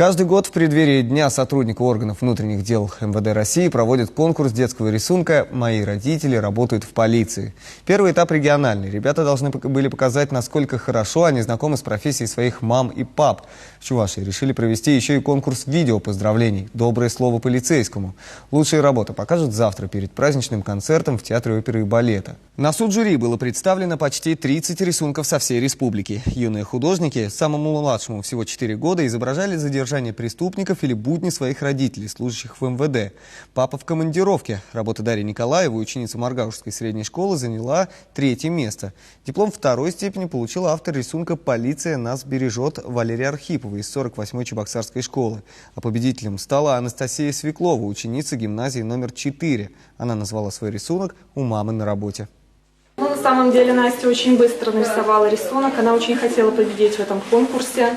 Каждый год в преддверии Дня сотрудника органов внутренних дел МВД России проводят конкурс детского рисунка «Мои родители работают в полиции». Первый этап региональный. Ребята должны были показать, насколько хорошо они знакомы с профессией своих мам и пап. В Чувашии решили провести еще и конкурс видео поздравлений «Доброе слово полицейскому». Лучшие работы покажут завтра перед праздничным концертом в Театре оперы и балета. На суд жюри было представлено почти 30 рисунков со всей республики. Юные художники, самому младшему всего 4 года, изображали задержание преступников или будни своих родителей, служащих в МВД. Папа в командировке. Работа Дарьи Николаевой, ученица Маргаушской средней школы, заняла 3-е место. Диплом 2-й степени получил автор рисунка «Полиция нас бережет» Валерия Архипова из 48-й Чебоксарской школы. А победителем стала Анастасия Свеклова, ученица гимназии номер 4. Она назвала свой рисунок «У мамы на работе». На самом деле Настя очень быстро нарисовала рисунок, она очень хотела победить в этом конкурсе.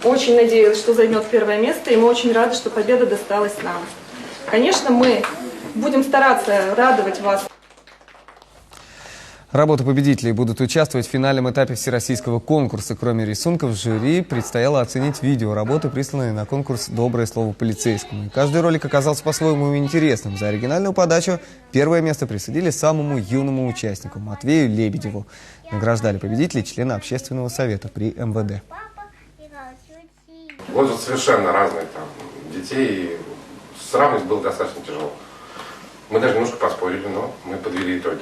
Очень надеялась, что займет 1-е место, и мы очень рады, что победа досталась нам. Конечно, мы будем стараться радовать вас. Работы победителей будут участвовать в финальном этапе всероссийского конкурса. Кроме рисунков, жюри предстояло оценить видеоработы, присланные на конкурс «Доброе слово полицейскому». И каждый ролик оказался по-своему интересным. За оригинальную подачу 1-е место присудили самому юному участнику Матвею Лебедеву. Награждали победителей члены общественного совета при МВД. Вот совершенно разных детей, и сравнивать было достаточно тяжело. Мы даже немножко поспорили, но мы подвели итоги.